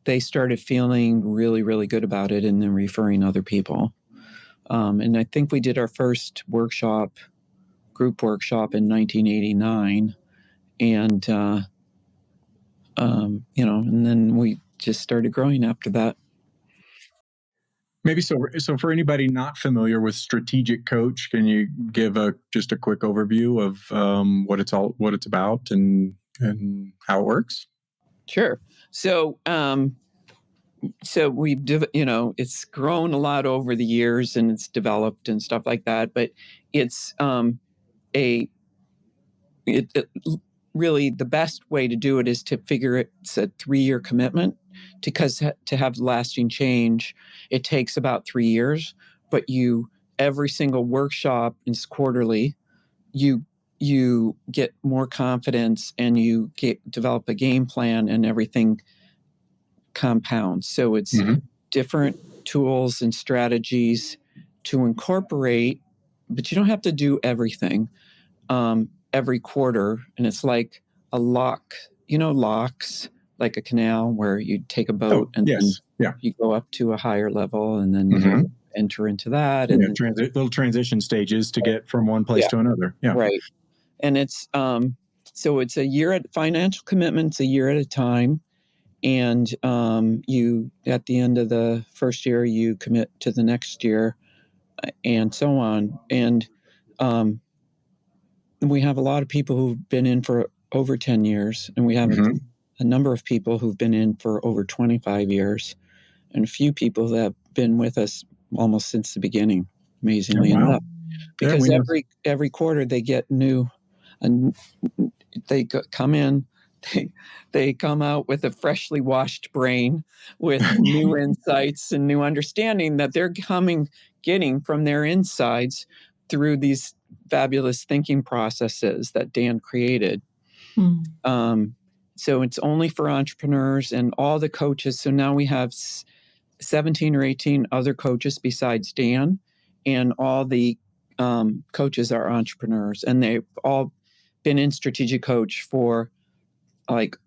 S1: they started feeling really, really good about it and then referring other people. And I think we did our first group workshop in 1989. And, and then we just started growing after that.
S2: Maybe so for anybody not familiar with Strategic Coach, can you give just a quick overview of what it's about and how it works?
S1: Sure. So we've, it's grown a lot over the years and it's developed and stuff like that. But it's really the best way to do it is to figure it's a 3-year commitment, because to have lasting change, it takes about 3 years. But every single workshop is quarterly. You get more confidence and you develop a game plan, and everything compounds. So it's different tools and strategies to incorporate, but you don't have to do everything every quarter. And it's like a lock, locks, like a canal where you take a boat and then you go up to a higher level and then you enter into that. And
S2: little transition stages to get from one place to another. Yeah.
S1: Right. And it's, so it's a year financial commitments, a year at a time. And you, at the end of the first year, you commit to the next year and so on. And we have a lot of people who've been in for over 10 years, and we have a number of people who've been in for over 25 years, and a few people that have been with us almost since the beginning, amazingly enough. Because every quarter they get new, and they come in, they come out with a freshly washed brain with new insights and new understanding that they're getting from their insides through these fabulous thinking processes that Dan created. So it's only for entrepreneurs and all the coaches. So now we have 17 or 18 other coaches besides Dan, and all the coaches are entrepreneurs, and they've all been in Strategic Coach for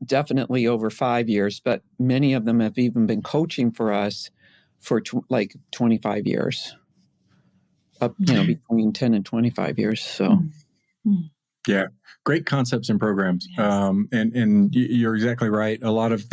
S1: definitely over 5 years, but many of them have even been coaching for us for 25 years, up, between 10 and 25 years. So,
S2: yeah, great concepts and programs. Yes. And you're exactly right. A lot of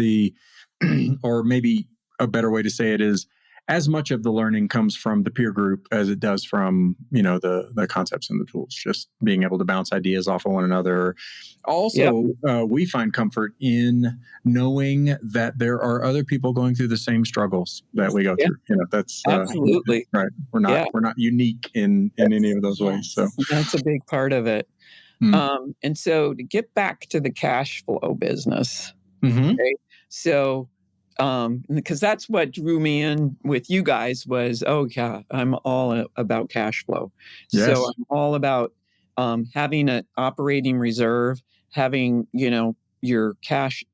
S2: or maybe a better way to say it is, as much of the learning comes from the peer group as it does from, the concepts and the tools, just being able to bounce ideas off of one another. Also, we find comfort in knowing that there are other people going through the same struggles that we go through. That's
S1: absolutely
S2: right. We're not unique in any of those ways. So
S1: that's a big part of it. And so to get back to the cash flow business, right? So, because that's what drew me in with you guys was, I'm all about cash flow. Yes. So I'm all about having an operating reserve, having, your cash,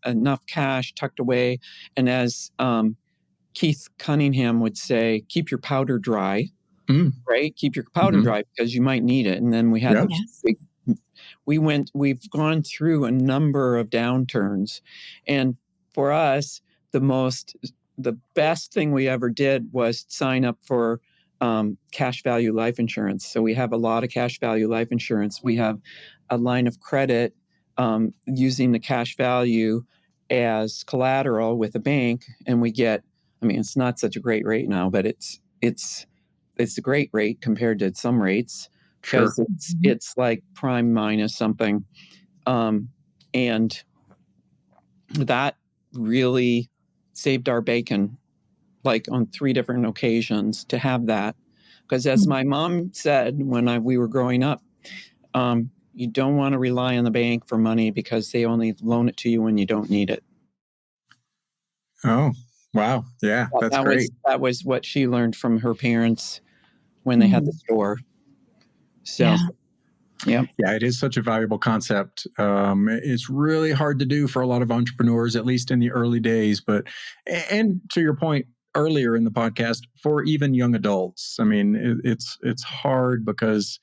S1: enough cash tucked away. And as Keith Cunningham would say, keep your powder dry.
S2: Mm.
S1: right? Keep your powder dry because you might need it. And then we had
S2: Yep.
S1: those big, we've gone through a number of downturns. And for us, the best thing we ever did was sign up for cash value life insurance. So we have a lot of cash value life insurance. We have a line of credit using the cash value as collateral with a bank, and we get, I mean, it's not such a great rate now, but it's a great rate compared to some rates because
S2: Sure.
S1: it's like prime minus something, and that really saved our bacon, like on 3 different occasions to have that. Because as my mom said when we were growing up, you don't want to rely on the bank for money because they only loan it to you when you don't need it.
S2: Oh, wow. Yeah, that's great.
S1: That was what she learned from her parents when they had the store. So, yeah.
S2: Yeah, it is such a valuable concept. It's really hard to do for a lot of entrepreneurs, at least in the early days. And to your point earlier in the podcast, for even young adults, I mean, it's hard because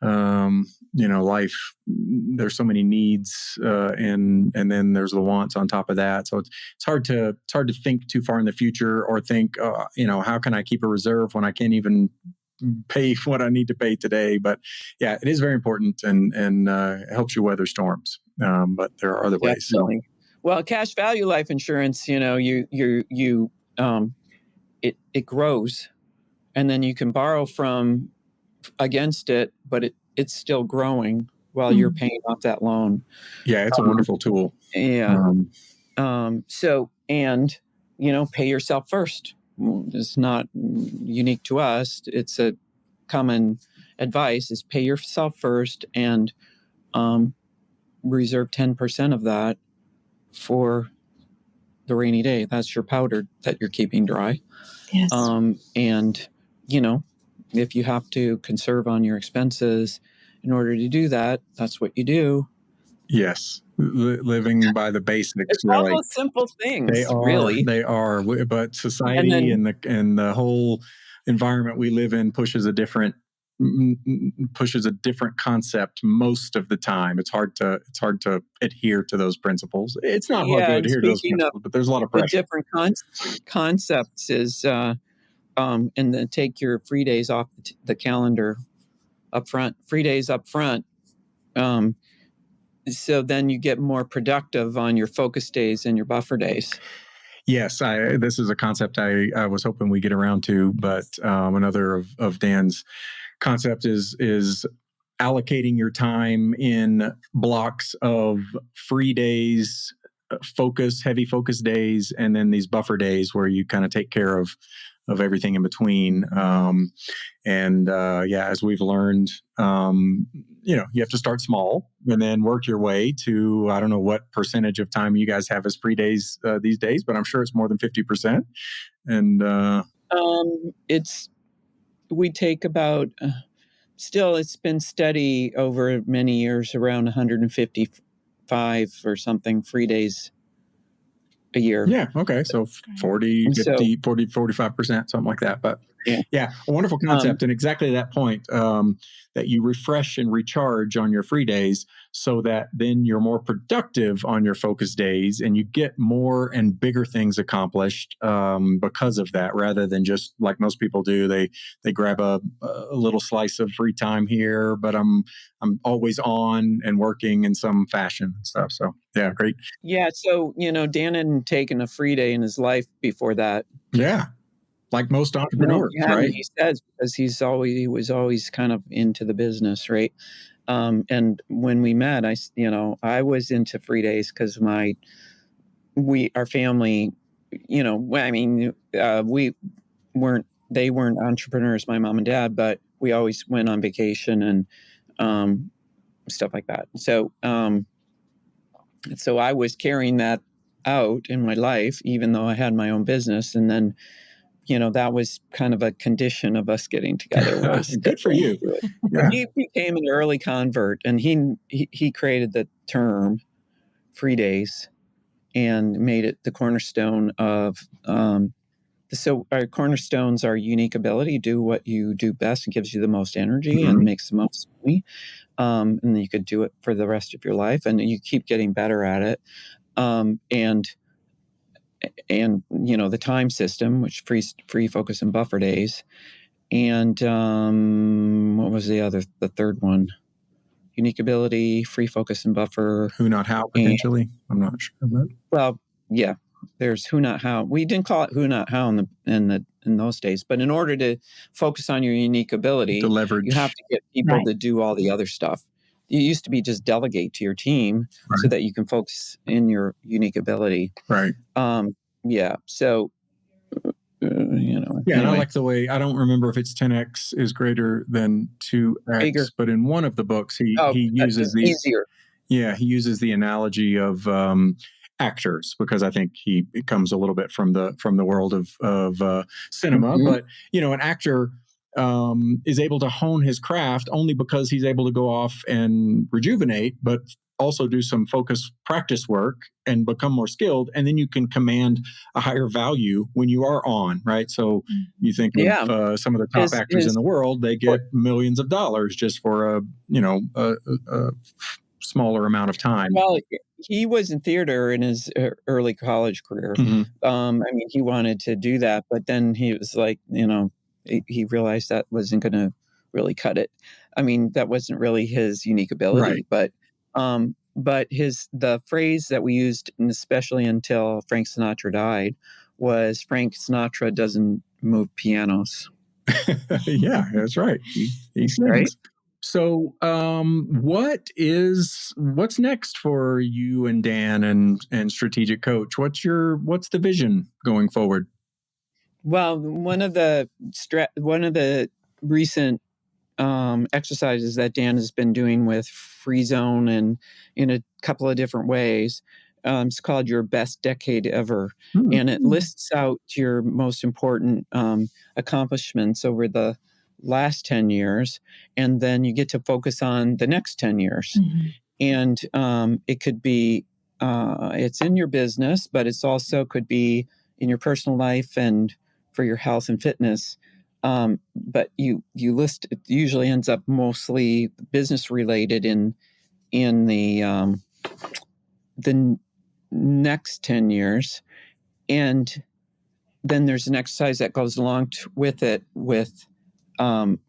S2: life, there's so many needs, and then there's the wants on top of that. So it's hard to think too far in the future or think, how can I keep a reserve when I can't even pay what I need to pay today? But yeah, it is very important and it helps you weather storms. But there are other ways.
S1: Definitely. Well, cash value life insurance, it grows, and then you can borrow from against it, but it's still growing while you're paying off that loan.
S2: Yeah, it's a wonderful tool.
S1: Yeah. So, and pay yourself first. It's not unique to us. It's a common advice: is pay yourself first and reserve 10% of that for the rainy day. That's your powder that you're keeping dry.
S3: Yes.
S1: And if you have to conserve on your expenses in order to do that, that's what you do.
S2: Yes. Living by the basics.
S1: It's all those simple things.
S2: They are. But society and the whole environment we live in pushes a different concept most of the time. It's hard to adhere to those principles. It's not hard to adhere to those principles, but there's a lot of pressure.
S1: The different concepts is and then take your free days off the calendar up front. Free days up front. So then you get more productive on your focus days and your buffer days.
S2: Yes, this is a concept I was hoping we get around to, but another of Dan's concept is allocating your time in blocks of free days, heavy focus days, and then these buffer days where you kind of take care of everything in between. As we've learned, you have to start small and then work your way to, I don't know what percentage of time you guys have as free days these days, but I'm sure it's more than 50%. And
S1: we take about, still it's been steady over many years, around 155 or something free days a year.
S2: Yeah. Okay. So 40, 50, 40, 45%, something like that. But yeah, a wonderful concept. And exactly that point, that you refresh and recharge on your free days so that then you're more productive on your focus days and you get more and bigger things accomplished because of that, rather than just like most people do. They grab a little slice of free time here, but I'm always on and working in some fashion and stuff. So yeah, great.
S1: Yeah. So, Dan hadn't taken a free day in his life before that.
S2: Yeah. Like most entrepreneurs, right?
S1: He says, because he was always kind of into the business, right? And when we met, I was into free days because our family, they weren't entrepreneurs, my mom and dad, but we always went on vacation and stuff like that. So I was carrying that out in my life, even though I had my own business. And then, that was kind of a condition of us getting together. Was
S2: good for you.
S1: Yeah. He became an early convert, and he created the term free days and made it the cornerstone of So our cornerstones are unique ability, do what you do best and gives you the most energy
S2: Mhm.
S1: and makes the most money. And then you could do it for the rest of your life, and you keep getting better at it. And the time system, which free focus and buffer days. And what was the third one? Unique ability, free focus and buffer.
S2: Who, not how,
S1: And,
S2: potentially. I'm not sure, but
S1: well, yeah, there's who, not how. We didn't call it who, not how in those days. But in order to focus on your unique ability,
S2: the leverage.
S1: you have to get people
S3: Right.
S1: to do all the other stuff. You used to be just delegate to your team so
S2: Right.
S1: that you can focus in your unique ability.
S2: Right.
S1: Yeah. So,
S2: Yeah, and I
S1: anyway.
S2: like the way, I don't remember if it's 10x is greater than 2x,
S1: Bigger.
S2: but in one of the books, he uses
S1: It's easier.
S2: he uses the analogy of actors, because I think it comes a little bit from the world of cinema.
S1: Mhm.
S2: But an actor is able to hone his craft only because he's able to go off and rejuvenate, but also do some focus practice work and become more skilled, and then you can command a higher value when you are on, right? So you think
S1: Yeah.
S2: of some of the top actors in the world, they get millions of dollars just for a smaller amount of time.
S1: Well, he was in theater in his early college career. He wanted to do that, but then he was like, he realized that wasn't going to really cut it. That wasn't really his unique ability.
S2: Right.
S1: But the phrase that we used, and especially until Frank Sinatra died, was Frank Sinatra doesn't move pianos.
S2: Yeah, that's right. He sings.
S1: Right?
S2: So, what's next for you and Dan and Strategic Coach? What's the vision going forward?
S1: Well, one of the recent exercises that Dan has been doing with Free Zone and in a couple of different ways. It's called Your Best Decade Ever. And it lists out your most important accomplishments over the last 10 years. And then you get to focus on the next 10 years. And it could be, it's in your business, but it's also could be in your personal life and for your health and fitness. But you list, it usually ends up mostly business related in the next 10 years. And then there's an exercise that goes along with it on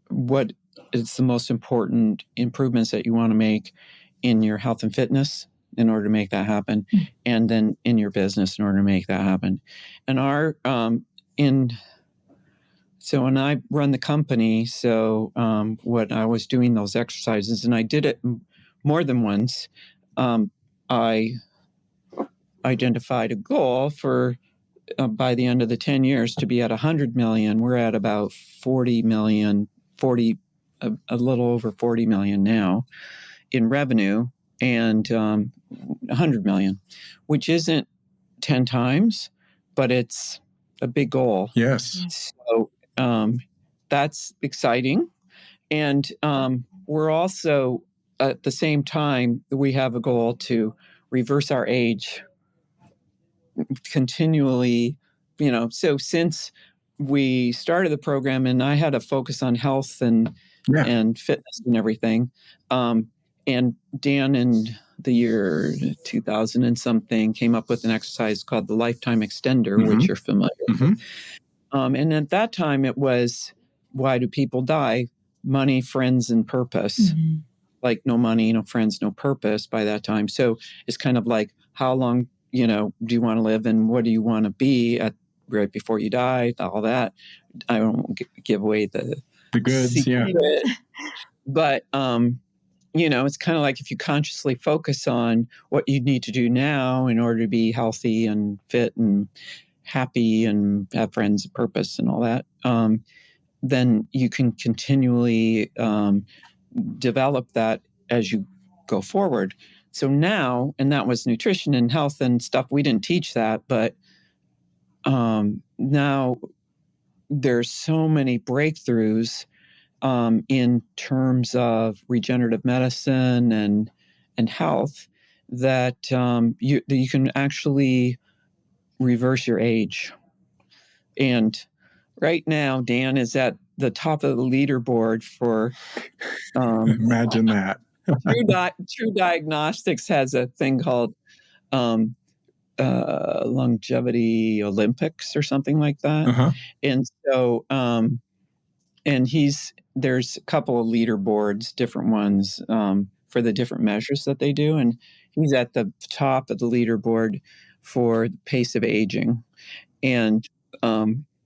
S1: what is the most important improvements that you want to make in your health and fitness in order to make that happen, and then in your business in order to make that happen. And so when I run the company, what I was doing those exercises, and I did it more than once, I identified a goal for by the end of the 10 years to be at 100 million. We're at about 40 million, a little over 40 million now in revenue, and 100 million, which isn't 10 times, but it's a big goal.
S2: Yes.
S1: So that's exciting. And we're also, at the same time, we have a goal to reverse our age continually. So since we started the program, and I had a focus on health and fitness and everything, and Dan in the year 2000 and something came up with an exercise called the Lifetime Extender, which you're familiar with. And at that time, it was, why do people die? Money, friends, and purpose. Like no money, no friends, no purpose by that time. So it's kind of like, how long, do you want to live, and what do you want to be right before you die? All that. I won't give away the
S2: goods,
S1: secret. But it's kind of like if you consciously focus on what you need to do now in order to be healthy and fit and happy and have friends and purpose and all that, then you can continually develop that as you go forward. So now, and that was nutrition and health and stuff, we didn't teach that, but now there's so many breakthroughs in terms of regenerative medicine and health that you can actually reverse your age. And right now, Dan is at the top of the leaderboard for
S2: Imagine that.
S1: True Diagnostics has a thing called Longevity Olympics or something like that.
S2: Uh-huh.
S1: And so, and there's a couple of leaderboards, different ones for the different measures that they do. And he's at the top of the leaderboard for the pace of aging. And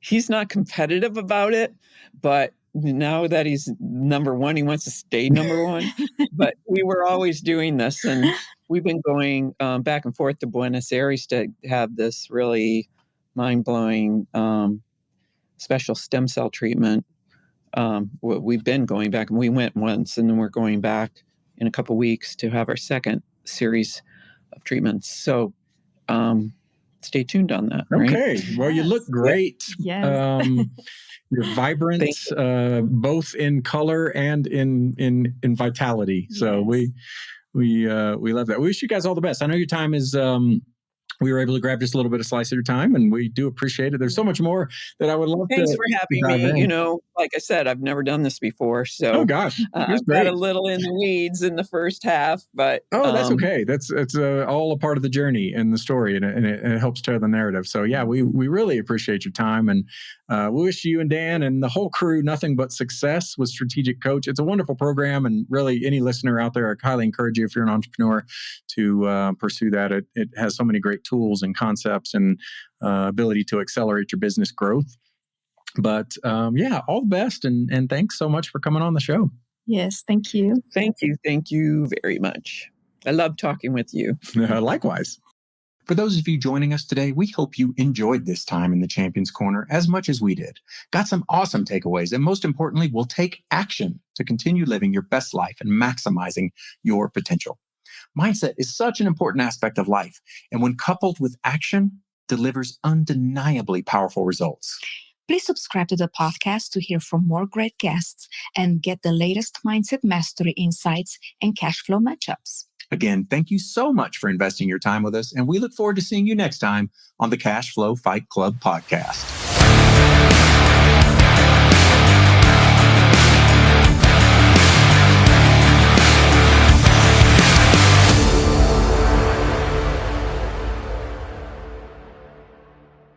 S1: he's not competitive about it, but now that he's number one, he wants to stay number one. But we were always doing this, and we've been going back and forth to Buenos Aires to have this really mind-blowing special stem cell treatment. We've been going back, and we went once, and then we're going back in a couple weeks to have our second series of treatments. So stay tuned on that.
S2: Okay.
S1: Right?
S2: Well, you look great.
S3: Yes.
S2: You're vibrant, both in color and in vitality.
S3: Yes.
S2: So we love that. We wish you guys all the best. I know your time is. We were able to grab just a little bit of slice of your time, and we do appreciate it. There's so much more that I would love
S1: Thanks
S2: to.
S1: for having me. Like I said, I've never done this before, so
S2: oh gosh,
S1: I've got a little in the weeds in the first half, but
S2: that's okay. It's all a part of the journey and the story, and it helps tell the narrative. So yeah, we really appreciate your time, and we wish you and Dan and the whole crew nothing but success with Strategic Coach. It's a wonderful program, and really any listener out there, I highly encourage you if you're an entrepreneur to pursue that. It has so many great tools and concepts and ability to accelerate your business growth. But all the best, and thanks so much for coming on the show.
S3: Yes, thank you.
S1: Thank you very much. I love talking with you.
S2: Likewise. For those of you joining us today, we hope you enjoyed this time in the Champions Corner as much as we did. Got some awesome takeaways, and most importantly, will take action to continue living your best life and maximizing your potential. Mindset is such an important aspect of life, and when coupled with action, delivers undeniably powerful results.
S3: Please subscribe to the podcast to hear from more great guests and get the latest mindset mastery insights and cash flow matchups.
S2: Again, thank you so much for investing your time with us, and we look forward to seeing you next time on the Cash Flow Fight Club podcast.